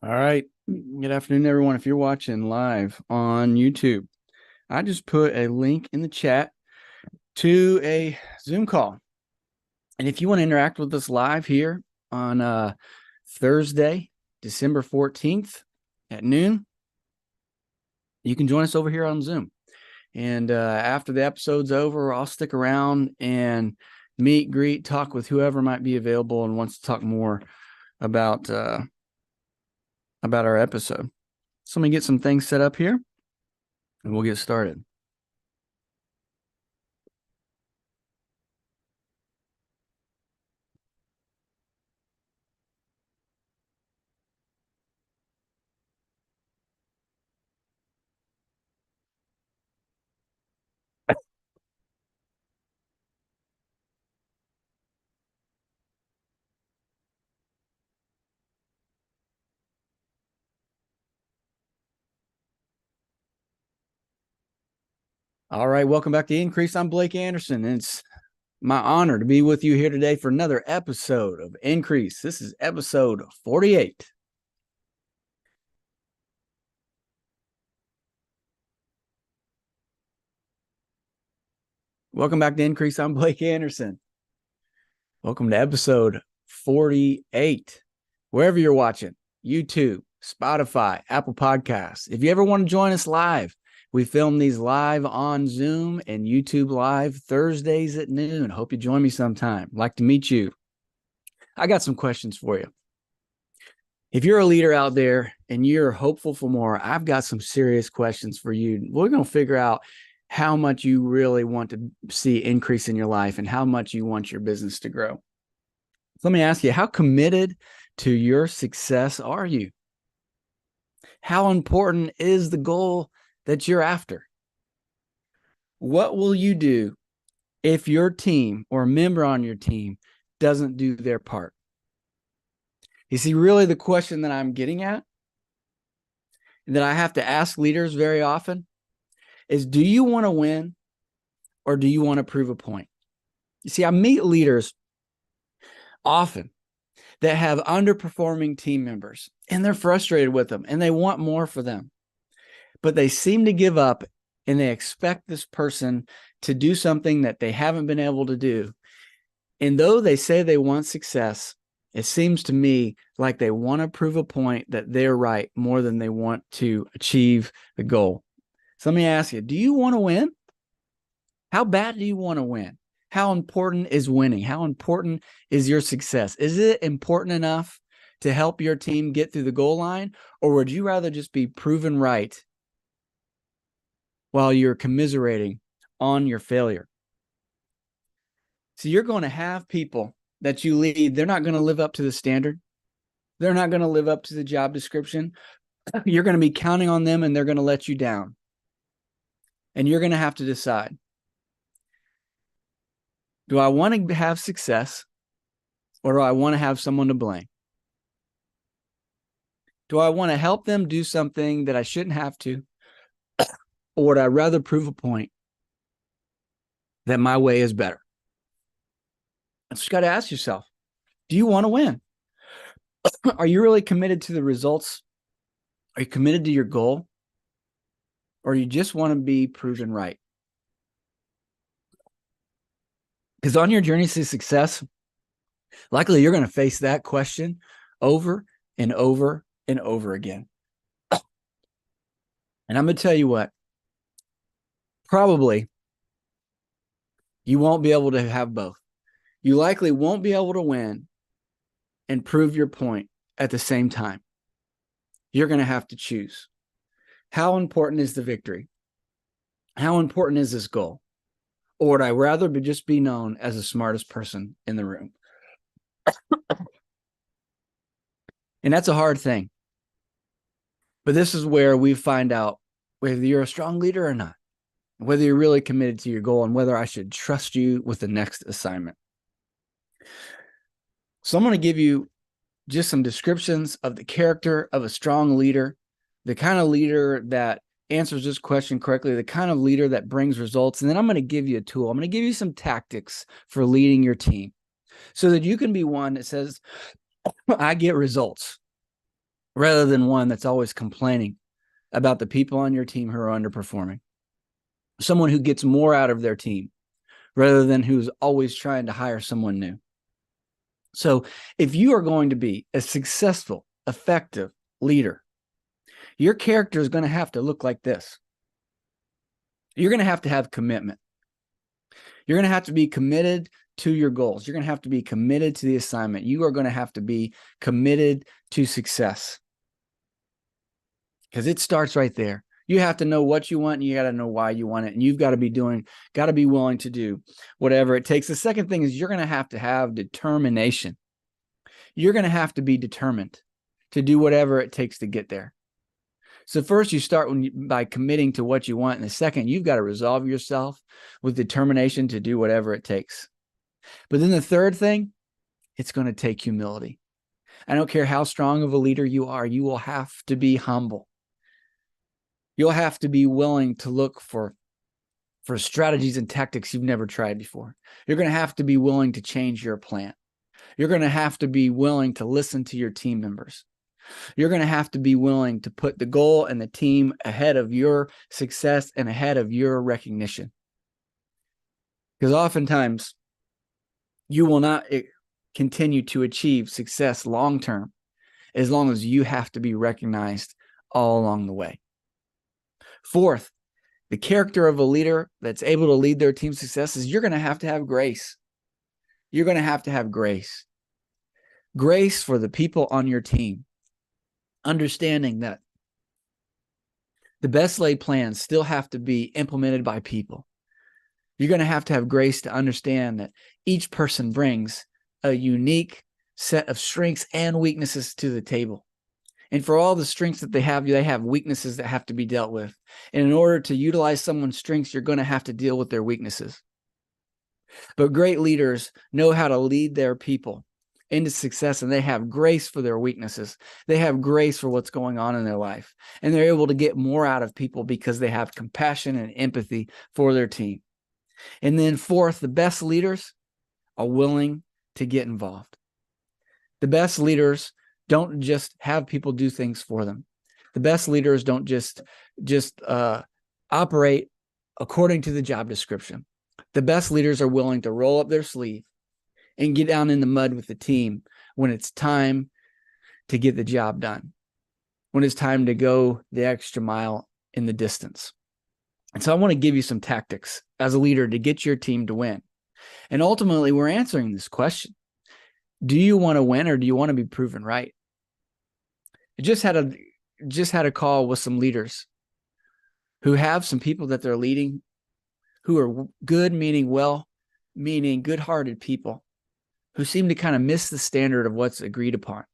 All right. Good afternoon, everyone. If you're watching live on YouTube, I just put a link in the chat to a Zoom call. And if you want to interact with us live here on Thursday, December 14th at noon, you can join us over here on Zoom. And after the episode's over, I'll stick around and meet, greet, talk with whoever might be available and wants to talk more about our episode. So let me get some things set up here and we'll get started. All right, welcome back to Increase. I'm Blake Anderson, and it's my honor to be with you here today for another episode of Increase. This is episode 48. Welcome back to Increase. I'm Blake Anderson. Welcome to episode 48. Wherever you're watching, YouTube, Spotify, Apple Podcasts. If you ever want to join us live, we film these live on Zoom and YouTube live Thursdays at noon. Hope you join me sometime. Like to meet you. I got some questions for you. If you're a leader out there and you're hopeful for more, I've got some serious questions for you. We're going to figure out how much you really want to see increase in your life and how much you want your business to grow. So let me ask you, how committed to your success are you? How important is the goal that you're after? What will you do if your team or a member on your team doesn't do their part? You see, really the question that I'm getting at, and that I have to ask leaders very often, is do you want to win or do you want to prove a point? You see, I meet leaders often that have underperforming team members and they're frustrated with them and they want more for them, but they seem to give up and they expect this person to do something that they haven't been able to do. And though they say they want success, it seems to me like they want to prove a point that they're right more than they want to achieve the goal. So let me ask you, do you want to win? How bad do you want to win? How important is winning? How important is your success? Is it important enough to help your team get through the goal line? Or would you rather just be proven right while you're commiserating on your failure? So you're going to have people that you lead, they're not going to live up to the standard. They're not going to live up to the job description. You're going to be counting on them and they're going to let you down. And you're going to have to decide, do I want to have success or do I want to have someone to blame? Do I want to help them do something that I shouldn't have to? Or would I rather prove a point that my way is better? That's what you got to ask yourself. Do you want to win? Are you really committed to the results? Are you committed to your goal? Or you just want to be proven right? Because on your journey to success, likely you're going to face that question over and over and over again. And I'm going to tell you what, probably you won't be able to have both. You likely won't be able to win and prove your point at the same time. You're going to have to choose. How important is the victory? How important is this goal? Or would I rather just be known as the smartest person in the room? And that's a hard thing. But this is where we find out whether you're a strong leader or not, whether you're really committed to your goal, and whether I should trust you with the next assignment. So I'm going to give you just some descriptions of the character of a strong leader, the kind of leader that answers this question correctly, the kind of leader that brings results. And then I'm going to give you a tool. I'm going to give you some tactics for leading your team so that you can be one that says, I get results. rather than one that's always complaining about the people on your team who are underperforming. Someone who gets more out of their team rather than who's always trying to hire someone new. So if you are going to be a successful, effective leader, your character is going to have to look like this. You're going to have commitment. You're going to have to be committed to your goals. You're going to have to be committed to the assignment. You are going to have to be committed to success, because it starts right there. You have to know what you want, and you got to know why you want it. And you've got to be willing to do whatever it takes. The second thing is you're going to have determination. You're going to have to be determined to do whatever it takes to get there. So first you start by committing to what you want. And the second, you've got to resolve yourself with determination to do whatever it takes. But then the third thing, it's going to take humility. I don't care how strong of a leader you are, you will have to be humble. You'll have to be willing to look for strategies and tactics you've never tried before. You're going to have to be willing to change your plan. You're going to have to be willing to listen to your team members. You're going to have to be willing to put the goal and the team ahead of your success and ahead of your recognition. Because oftentimes you will not continue to achieve success long-term as long as you have to be recognized all along the way. Fourth, the character of a leader that's able to lead their team's success is you're going to have grace. You're going to have grace. Grace for the people on your team. Understanding that the best laid plans still have to be implemented by people. You're going to have grace to understand that each person brings a unique set of strengths and weaknesses to the table. And for all the strengths that they have weaknesses that have to be dealt with. And in order to utilize someone's strengths, you're going to have to deal with their weaknesses. But great leaders know how to lead their people into success, and they have grace for their weaknesses. They have grace for what's going on in their life. And they're able to get more out of people because they have compassion and empathy for their team. And then fourth, the best leaders are willing to get involved. The best leaders don't just have people do things for them. The best leaders don't just operate according to the job description. The best leaders are willing to roll up their sleeve and get down in the mud with the team when it's time to get the job done, when it's time to go the extra mile in the distance. And so I want to give you some tactics as a leader to get your team to win. And ultimately, we're answering this question. Do you want to win, or do you want to be proven right? I just had a call with some leaders who have some people that they're leading who are well-meaning, good-hearted people who seem to kind of miss the standard of what's agreed upon.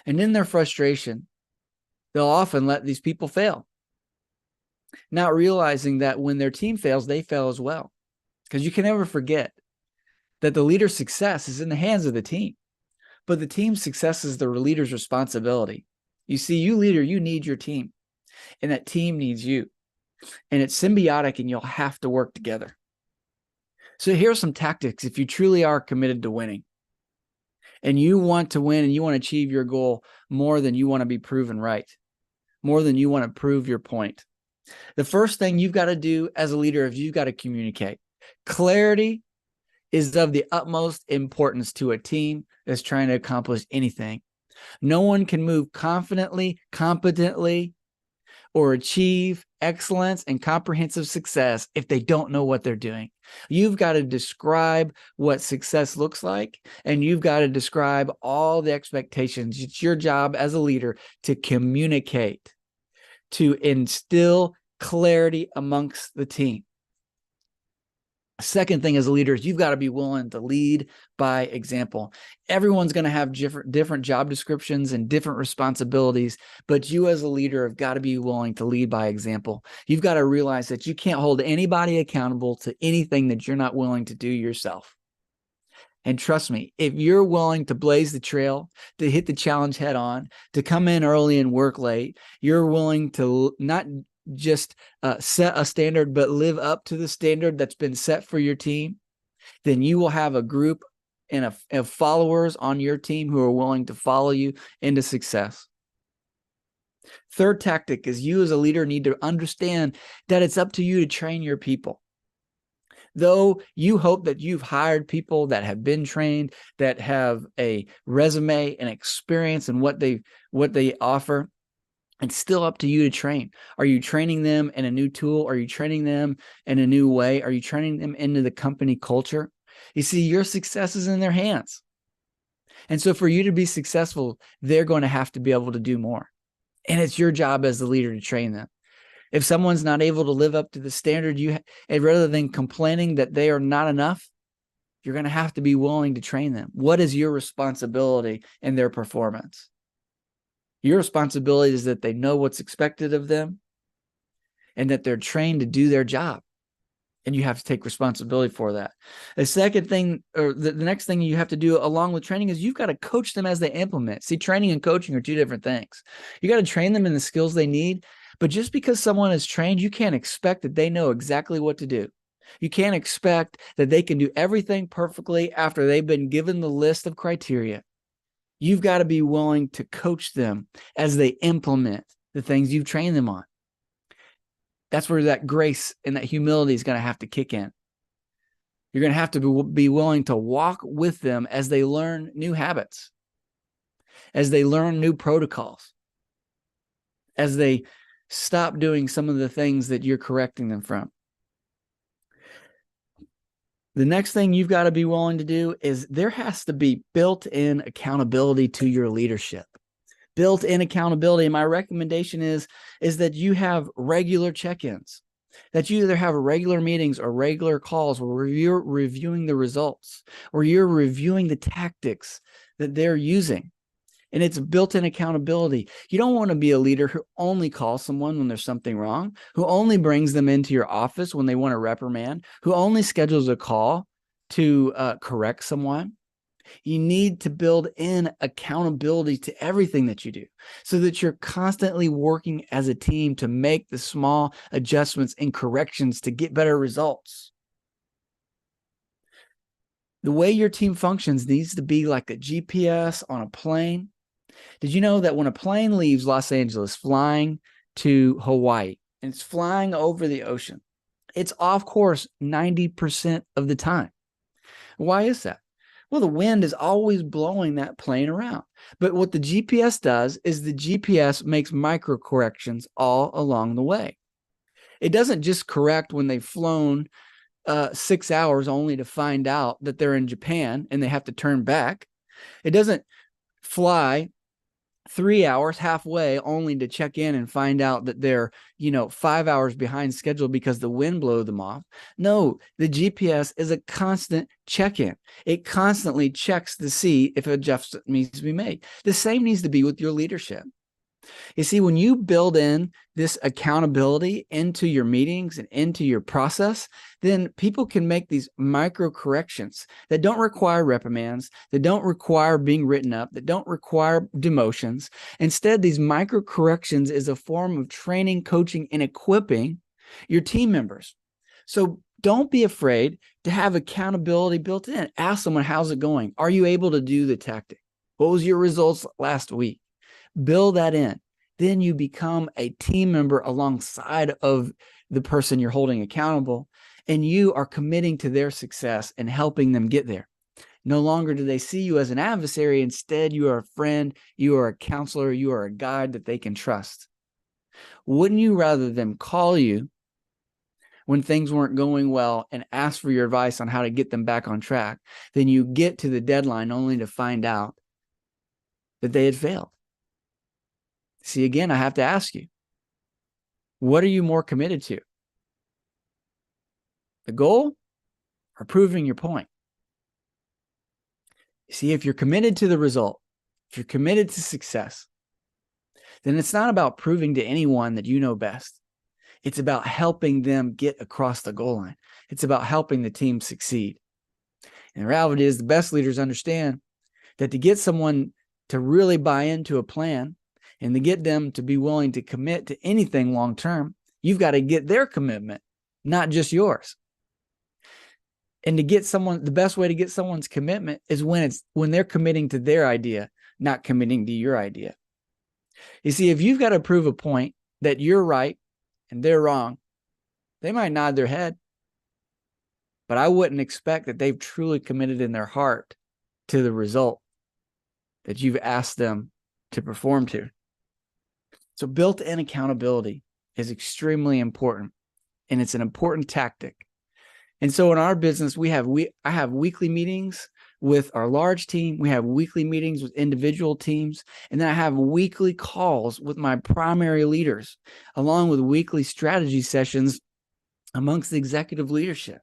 And in their frustration, they'll often let these people fail, not realizing that when their team fails, they fail as well. Because you can never forget that the leader's success is in the hands of the team, but the team's success is the leader's responsibility. You see, you leader, you need your team, and that team needs you. And it's symbiotic, and you'll have to work together. So here's some tactics if you truly are committed to winning and you want to win and you want to achieve your goal more than you want to be proven right, more than you want to prove your point. The first thing you've got to do as a leader is you've got to communicate. Clarity is of the utmost importance to a team that's trying to accomplish anything. No one can move confidently, competently, or achieve excellence and comprehensive success if they don't know what they're doing. You've got to describe what success looks like, and you've got to describe all the expectations. It's your job as a leader to communicate, to instill clarity amongst the team. Second thing as a leader is you've got to be willing to lead by example. Everyone's going to have different job descriptions and different responsibilities, but you as a leader have got to be willing to lead by example. You've got to realize that you can't hold anybody accountable to anything that you're not willing to do yourself. And trust me, if you're willing to blaze the trail, to hit the challenge head on, to come in early and work late, you're willing to not just set a standard, but live up to the standard that's been set for your team, then you will have a group and of followers on your team who are willing to follow you into success. Third tactic is you as a leader need to understand that it's up to you to train your people. Though you hope that you've hired people that have been trained, that have a resume and experience in what they offer, it's still up to you to train. Are you training them in a new tool? Are you training them in a new way? Are you training them into the company culture? You see, your success is in their hands. And so for you to be successful, they're going to have to be able to do more. And it's your job as the leader to train them. If someone's not able to live up to the standard and rather than complaining that they are not enough, you're going to have to be willing to train them. What is your responsibility in their performance? Your responsibility is that they know what's expected of them and that they're trained to do their job. And you have to take responsibility for that. The second thing, or the next thing you have to do along with training, is you've got to coach them as they implement. See, training and coaching are two different things. You got to train them in the skills they need, but just because someone is trained, you can't expect that they know exactly what to do. You can't expect that they can do everything perfectly after they've been given the list of criteria. You've got to be willing to coach them as they implement the things you've trained them on. That's where that grace and that humility is going to have to kick in. You're going to have to be willing to walk with them as they learn new habits, as they learn new protocols, as they stop doing some of the things that you're correcting them from. The next thing you've got to be willing to do is there has to be built-in accountability to your leadership. Built-in accountability. And my recommendation is that you have regular check-ins, that you either have regular meetings or regular calls where you're reviewing the results or you're reviewing the tactics that they're using. And it's built-in accountability. You don't want to be a leader who only calls someone when there's something wrong, who only brings them into your office when they want a reprimand, who only schedules a call to correct someone. You need to build in accountability to everything that you do so that you're constantly working as a team to make the small adjustments and corrections to get better results. The way your team functions needs to be like a GPS on a plane. Did you know that when a plane leaves Los Angeles flying to Hawaii and it's flying over the ocean, it's off course 90% of the time? Why is that? Well, the wind is always blowing that plane around. But what the GPS does is the GPS makes micro corrections all along the way. It doesn't just correct when they've flown 6 hours only to find out that they're in Japan and they have to turn back. It doesn't fly 3 hours halfway only to check in and find out that they're 5 hours behind schedule because the wind blew them off. No, the GPS is a constant check-in. It constantly checks to see if adjustment needs to be made. The same needs to be with your leadership. You see, when you build in this accountability into your meetings and into your process, then people can make these micro corrections that don't require reprimands, that don't require being written up, that don't require demotions. Instead, these micro corrections is a form of training, coaching, and equipping your team members. So don't be afraid to have accountability built in. Ask someone, how's it going? Are you able to do the tactic? What was your results last week? Build that in. Then you become a team member alongside of the person you're holding accountable, and you are committing to their success and helping them get there. No longer do they see you as an adversary. Instead, you are a friend, you are a counselor, you are a guide that they can trust. Wouldn't you rather them call you when things weren't going well and ask for your advice on how to get them back on track than you get to the deadline only to find out that they had failed? See, again, I have to ask you, what are you more committed to? The goal or proving your point? See, if you're committed to the result, if you're committed to success, then it's not about proving to anyone that you know best. It's about helping them get across the goal line. It's about helping the team succeed. And the reality is the best leaders understand that to get someone to really buy into a plan and to get them to be willing to commit to anything long-term, you've got to get their commitment, not just yours. And to get someone, the best way to get someone's commitment is when they're committing to their idea, not committing to your idea. You see, if you've got to prove a point that you're right and they're wrong, they might nod their head, but I wouldn't expect that they've truly committed in their heart to the result that you've asked them to perform to. So built-in accountability is extremely important, and it's an important tactic. And so in our business, I have weekly meetings with our large team. We have weekly meetings with individual teams. And then I have weekly calls with my primary leaders, along with weekly strategy sessions amongst the executive leadership.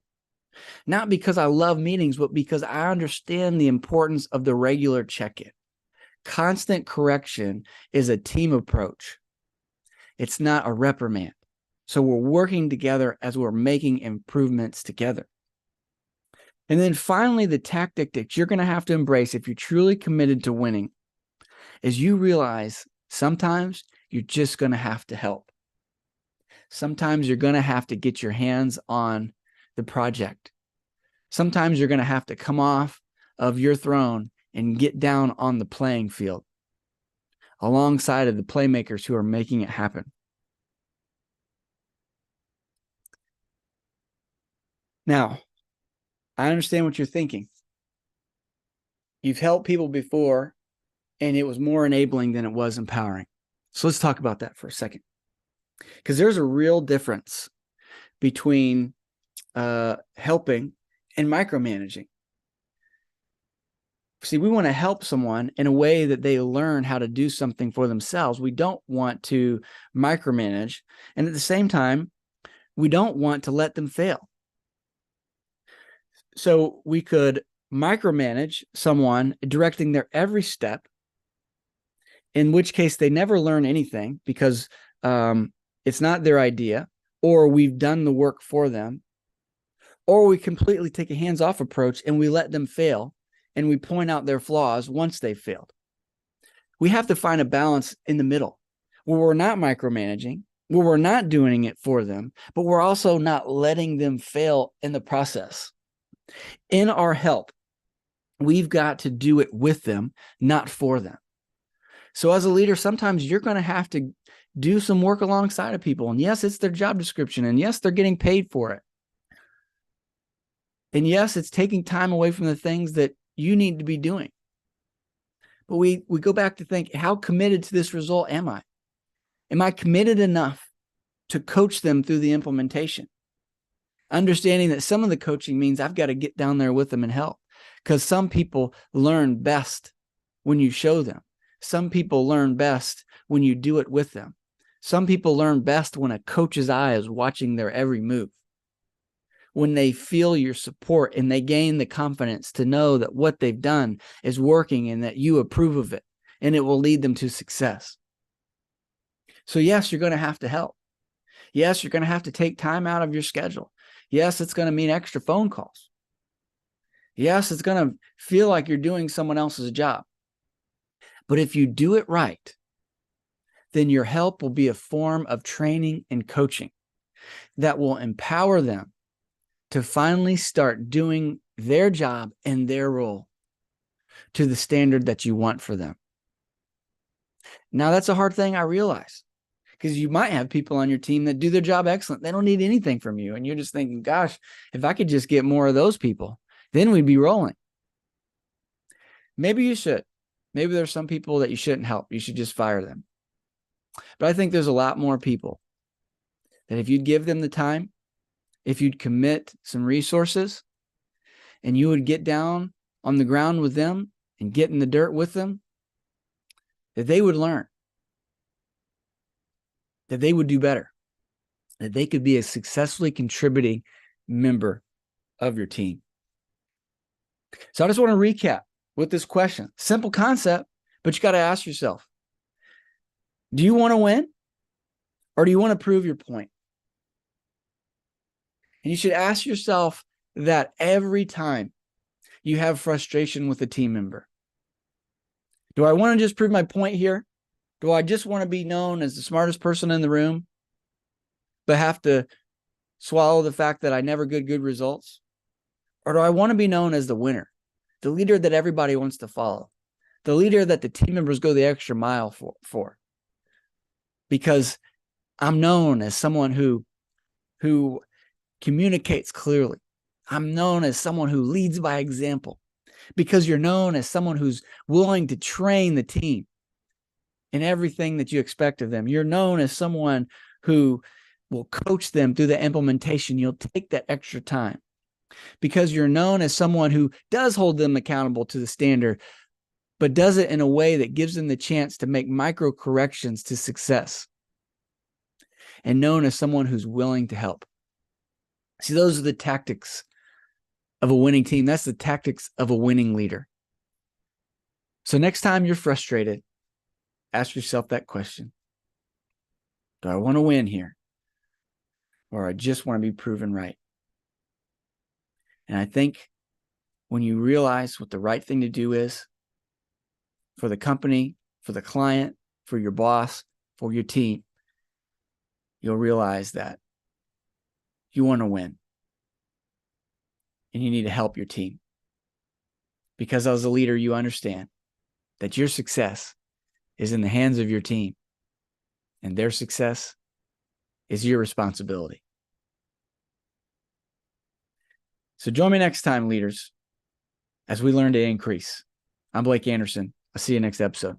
Not because I love meetings, but because I understand the importance of the regular check-in. Constant correction is a team approach. It's not a reprimand. So we're working together as we're making improvements together. And then finally, the tactic that you're going to have to embrace if you're truly committed to winning is you realize sometimes you're just going to have to help. Sometimes you're going to have to get your hands on the project. Sometimes you're going to have to come off of your throne and get down on the playing field alongside of the playmakers who are making it happen. Now, I understand what you're thinking. You've helped people before, and it was more enabling than it was empowering. So let's talk about that for a second. Because there's a real difference between helping and micromanaging. See, we want to help someone in a way that they learn how to do something for themselves. We don't want to micromanage. And at the same time, we don't want to let them fail. So we could micromanage someone, directing their every step, in which case they never learn anything because it's not their idea, or we've done the work for them, or we completely take a hands-off approach and we let them fail and we point out their flaws once they've failed. We have to find a balance in the middle where we're not micromanaging, where we're not doing it for them, but we're also not letting them fail in the process. In our help, we've got to do it with them, not for them. So as a leader, sometimes you're going to have to do some work alongside of people. And yes, it's their job description. And yes, they're getting paid for it. And yes, it's taking time away from the things that you need to be doing. But we go back to think, how committed to this result am I? Am I committed enough to coach them through the implementation? Understanding that some of the coaching means I've got to get down there with them and help, because some people learn best when you show them. Some people learn best when you do it with them. Some people learn best when a coach's eye is watching their every move, when they feel your support and they gain the confidence to know that what they've done is working and that you approve of it and it will lead them to success. So yes, you're going to have to help. Yes, you're going to have to take time out of your schedule. Yes, it's going to mean extra phone calls. Yes, it's going to feel like you're doing someone else's job. But if you do it right, then your help will be a form of training and coaching that will empower them to finally start doing their job and their role to the standard that you want for them. Now, that's a hard thing, I realize, because you might have people on your team that do their job excellent. They don't need anything from you. And you're just thinking, gosh, if I could just get more of those people, then we'd be rolling. Maybe you should. Maybe there's some people that you shouldn't help. You should just fire them. But I think there's a lot more people that if you'd give them the time, if you'd commit some resources, and you would get down on the ground with them and get in the dirt with them, that they would learn, that they would do better, that they could be a successfully contributing member of your team. So I just want to recap with this question. Simple concept, but you got to ask yourself, do you want to win, or do you want to prove your point? And you should ask yourself that every time you have frustration with a team member. Do I want to just prove my point here? Do I just want to be known as the smartest person in the room, but have to swallow the fact that I never get good results? Or do I want to be known as the winner, the leader that everybody wants to follow, the leader that the team members go the extra mile for? because I'm known as someone who communicates clearly. I'm known as someone who leads by example, because you're known as someone who's willing to train the team in everything that you expect of them. You're known as someone who will coach them through the implementation. You'll take that extra time because you're known as someone who does hold them accountable to the standard, but does it in a way that gives them the chance to make micro corrections to success, and known as someone who's willing to help. See, those are the tactics of a winning team. That's the tactics of a winning leader. So next time you're frustrated, ask yourself that question. Do I want to win here? Or I just want to be proven right? And I think when you realize what the right thing to do is for the company, for the client, for your boss, for your team, you'll realize that you want to win and you need to help your team. Because as a leader, you understand that your success is in the hands of your team, and their success is your responsibility. So join me next time, leaders, as we learn to increase. I'm Blake Anderson. I'll see you next episode.